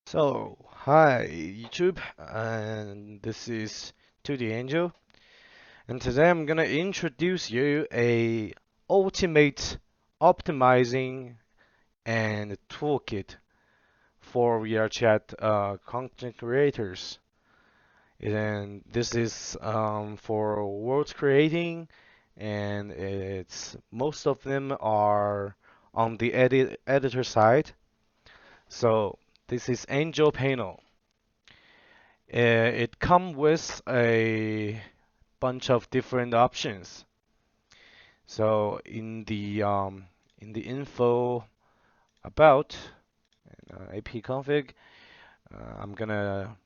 Hi YouTube, and this is 2D Angel, and today I'm gonna introduce you a ultimate optimizing and toolkit for VRChat content creators. And this is for world creating, and it's most of them are on the editor side. So this is Angel Panel. It comes with a bunch of different options. So in the info about AP config, I'm gonna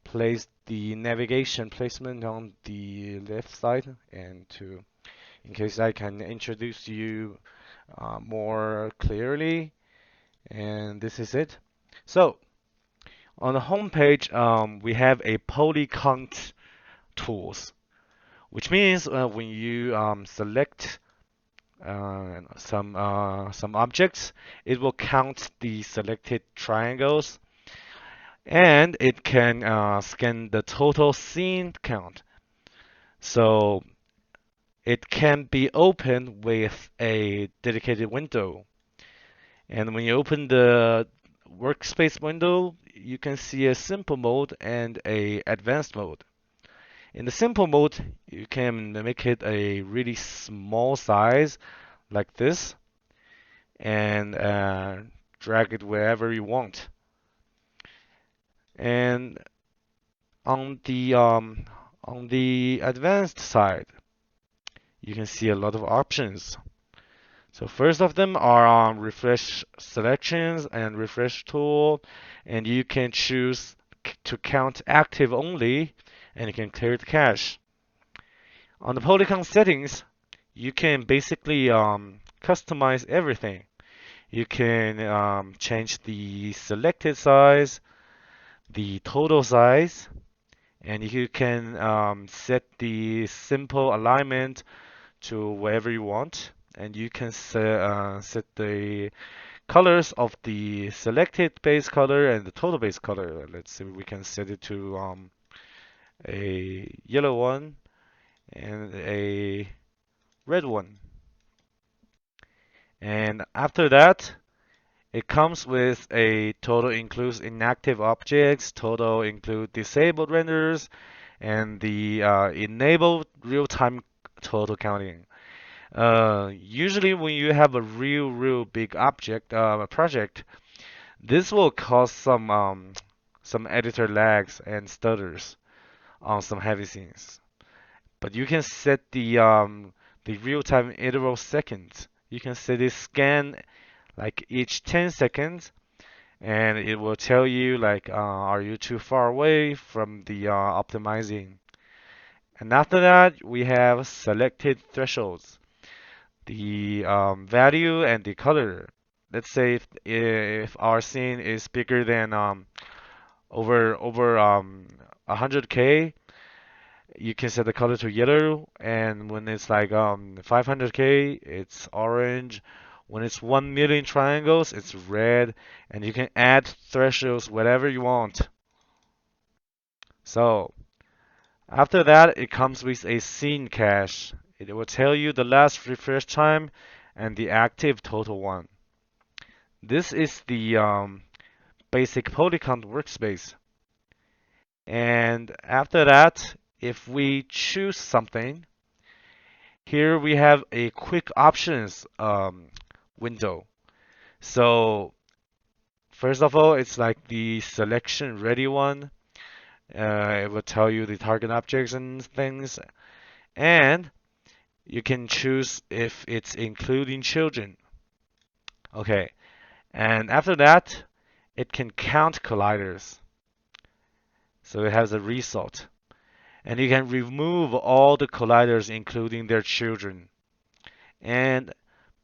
place the navigation placement on the left side, and to in case I can introduce you more clearly. And this is it. So on the home page, we have a polycount tools, which means when you select some objects, it will count the selected triangles, and it can scan the total scene count. So it can be opened with a dedicated window. And when you open the workspace window, you can see a simple mode and a advanced mode. In the simple mode, you can make it a really small size like this and drag it wherever you want. And on the advanced side, you can see a lot of options. So first of them are refresh selections and refresh tool, and you can choose to count active only, and you can clear the cache. On the polygon settings, you can basically customize everything. You can change the selected size, the total size, and you can set the simple alignment to wherever you want. And you can set the colors of the selected base color and the total base color. Let's see, we can set it to a yellow one and a red one. And after that, it comes with a total includes inactive objects, total include disabled renders, and the enabled real-time total counting. Usually when you have a real big object, project, this will cause some editor lags and stutters on some heavy scenes. But you can set the real-time interval seconds. You can set it scan like each 10 seconds, and it will tell you like are you too far away from the optimizing. And after that, we have selected thresholds, the value and the color. Let's say if our scene is bigger than over 100K, you can set the color to yellow, and when it's like 500K, it's orange. When it's 1 million triangles, it's red, and you can add thresholds whatever you want. So after that, it comes with a scene cache. It will tell you the last refresh time and the active total one. This is the basic polygon workspace. And after that, if we choose something, here we have a quick options window. So first of all, it's like the selection ready one. It will tell you the target objects and things. And you can choose if it's including children. Okay. And after that, it can count colliders. So it has a result. And you can remove all the colliders, including their children. And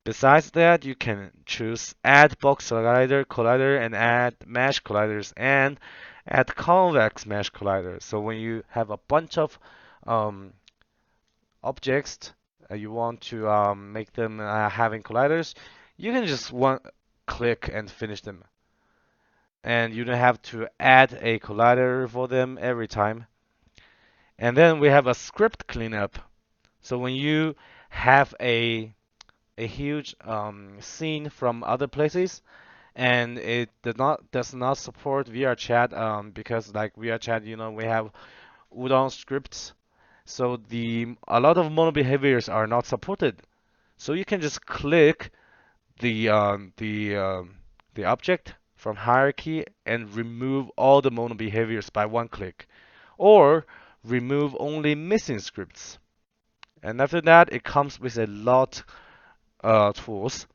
besides that, you can choose add box collider, and add mesh colliders, and add convex mesh colliders. So when you have a bunch of um, objects, you want to make them having colliders, you can just one click and finish them. and you don't have to add a collider for them every time. And then we have a script cleanup. So when you have a huge scene from other places and it does not support VRChat because like VRChat, we have udon scripts, so the a lot of mono behaviors are not supported. So you can just click the um, the um, the object from hierarchy and remove all the mono behaviors by one click, or remove only missing scripts. And after that, it comes with a lot tools,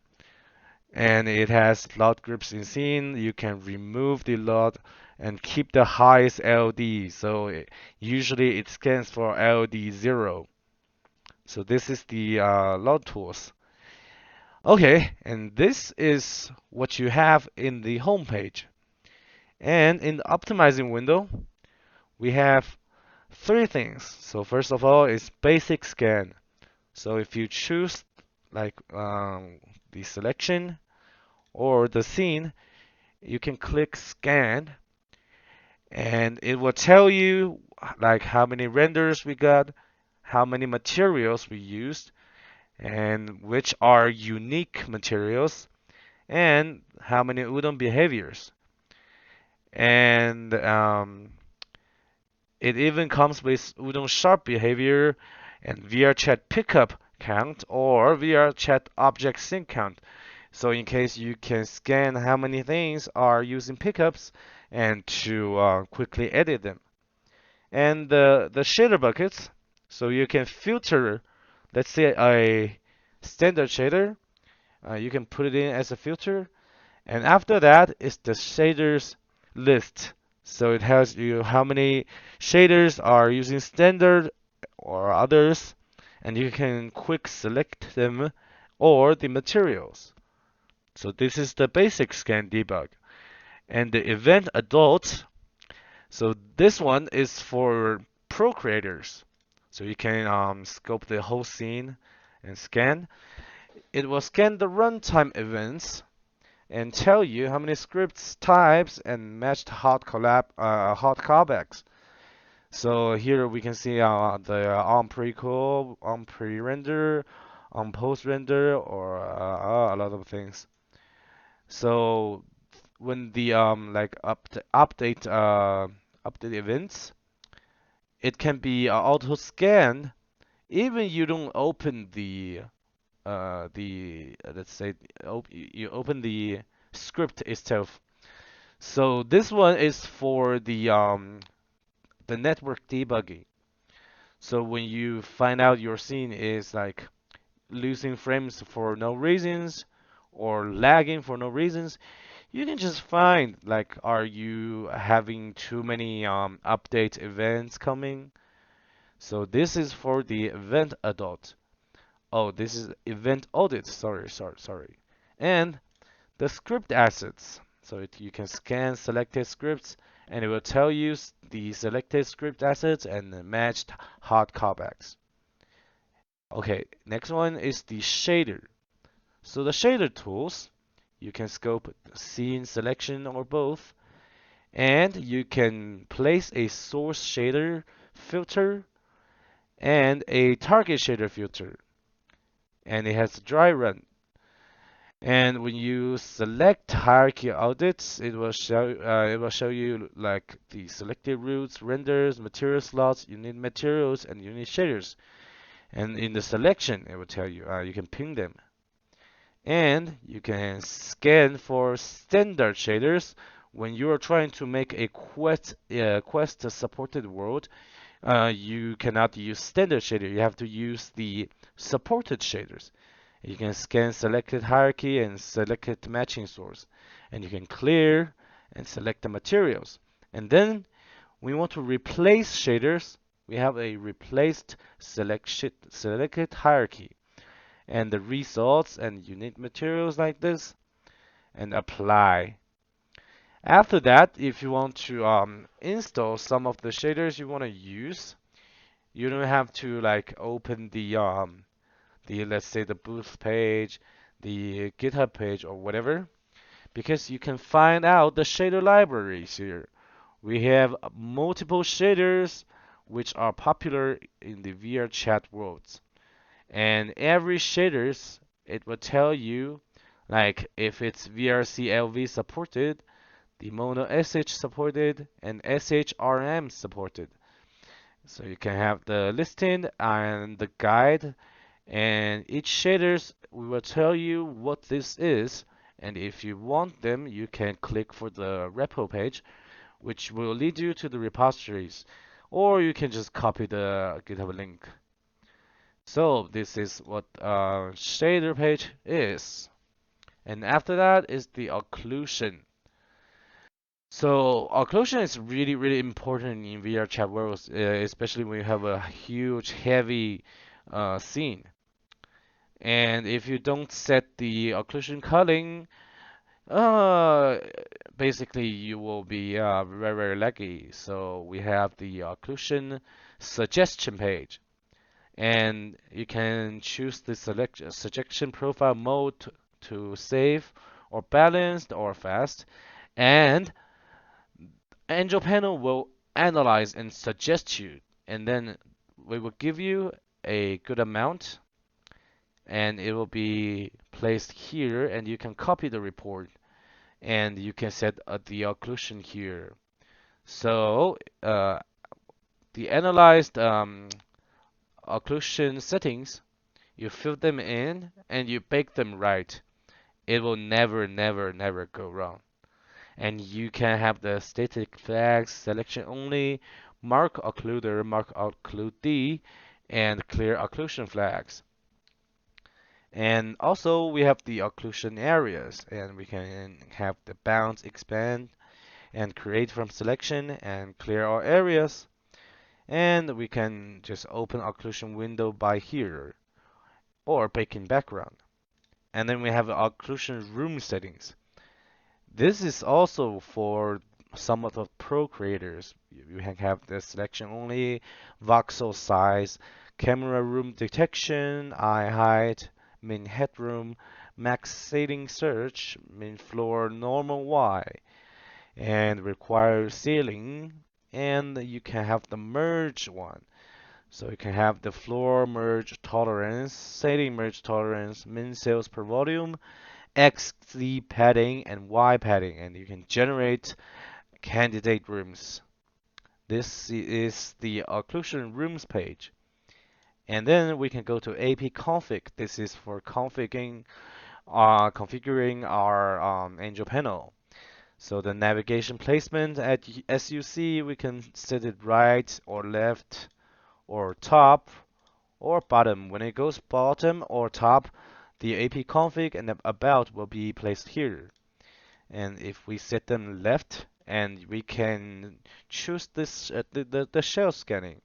and it has lot groups in scene. You can remove the lot and keep the highest LD. So usually it scans for LD 0. So this is the lot tools. Okay, and this is what you have in the home page. And in the optimizing window, we have three things. So first of all is basic scan. So if you choose like the selection or the scene, you can click scan and it will tell you like how many renders we got, how many materials we used, and which are unique materials, and how many udon behaviors. And it even comes with udon sharp behavior and VRChat pickup count or VRChat object sync count. So in case you can scan how many things are using pickups and to quickly edit them. And the shader buckets, so you can filter, let's say a standard shader, you can put it in as a filter, and after that is the shaders list. So it tells you how many shaders are using standard or others, and you can quick select them or the materials. So this is the basic scan debug. And the event adult, so this one is for pro creators. So you can scope the whole scene and scan. It will scan the runtime events and tell you how many scripts types and matched hot callbacks. So here we can see the on pre-call, on pre-render, on post-render, or a lot of things. So when the update events, it can be auto scanned even you don't open the let's say you open the script itself. So this one is for the network debugging. So when you find out your scene is like losing frames for no reasons or lagging for no reasons, you can just find like are you having too many update events coming? So this is for the event adult. Oh, this is event audit. Sorry. And the script assets. So you can scan selected scripts and it will tell you the selected script assets and the matched hot callbacks. Okay, next one is the shader. So the shader tools, you can scope scene selection or both, and you can place a source shader filter and a target shader filter, and it has dry run. And when you select hierarchy audits, it will show you like the selected routes, renders, material slots, unit materials, and unit shaders. And in the selection, it will tell you you can ping them, and you can scan for standard shaders when you are trying to make a quest supported world. You cannot use standard shader. You have to use the supported shaders. You can scan selected hierarchy and selected matching source. And you can clear and select the materials. And then we want to replace shaders. We have a replaced selected hierarchy. And the results and unit materials like this. And apply. After that, if you want to install some of the shaders you want to use, you don't have to like open the let's say the booth page, the GitHub page or whatever. because you can find out the shader libraries here. We have multiple shaders which are popular in the VRChat world. And every shaders, it will tell you, like if it's VRCLV supported, the mono SH supported, and SHRM supported. So you can have the listing and the guide, and each shaders will tell you what this is. And if you want them, you can click for the repo page, which will lead you to the repositories, or you can just copy the GitHub link. So this is what shader page is. And after that is the occlusion. So occlusion is really, really important in VRChat worlds, especially when you have a huge, heavy scene. And if you don't set the occlusion culling, uh, basically you will be very, very laggy. So we have the occlusion suggestion page. And you can choose the suggestion profile mode to save or balanced or fast. And Angel Panel will analyze and suggest you, and then we will give you a good amount, and it will be placed here, and you can copy the report, and you can set the occlusion here. So the analyzed occlusion settings, you fill them in, and you bake them right. It will never, never, never go wrong. And you can have the static flags, selection only, mark occluder, mark occludee, and clear occlusion flags. And also we have the occlusion areas, and we can have the bounce, expand, and create from selection and clear all areas. And we can just open occlusion window by here or bake in background. And then we have the occlusion room settings. This is also for some of the pro creators. You can have the selection only, voxel size, camera room detection, eye height, min headroom, max setting search, min floor normal Y, and require ceiling. And you can have the merge one. So you can have the floor merge tolerance, setting merge tolerance, min cells per volume, XZ padding and Y padding, and you can generate candidate rooms. This is the occlusion rooms page. And then we can go to AP config. This is for configuring our Angel panel. So the navigation placement, as you see, we can set it right or left or top or bottom. When it goes bottom or top, the AP config and the about will be placed here. And if we set them left, and we can choose this the shell scanning.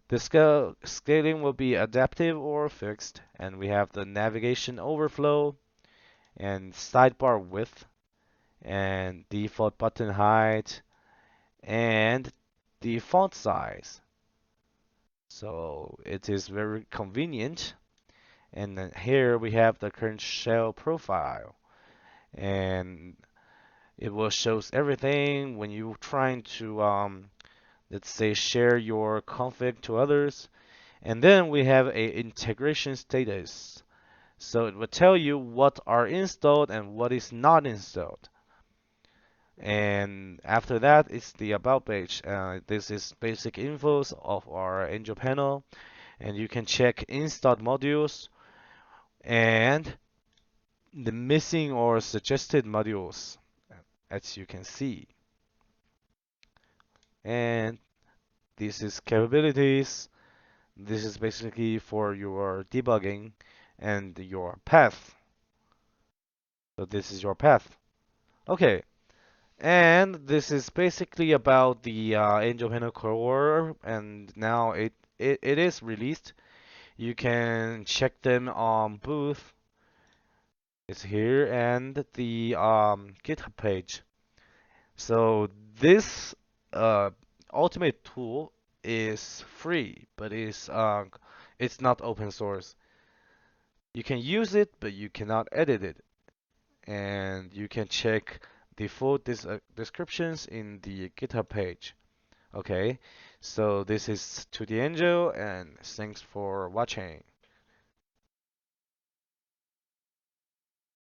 The scaling will be adaptive or fixed, and we have the navigation overflow and sidebar width and default button height and the font size. So it is very convenient. And then here we have the current shell profile, and it will shows everything when you're trying to let's say share your config to others. And then we have a integration status. So it will tell you what are installed and what is not installed. And after that, it's the about page. This is basic infos of our Angel panel, and you can check installed modules and the missing or suggested modules, as you can see. And this is capabilities. This is basically for your debugging and your path. So this is your path. Okay, and this is basically about the Angel Panel Core, and now it is released. You can check them on booth. It's here and the GitHub page. So this uh, ultimate tool is free, but it's not open source. You can use it, but you cannot edit it. and you can check the full descriptions in the GitHub page. Okay, so this is to the angel, and thanks for watching.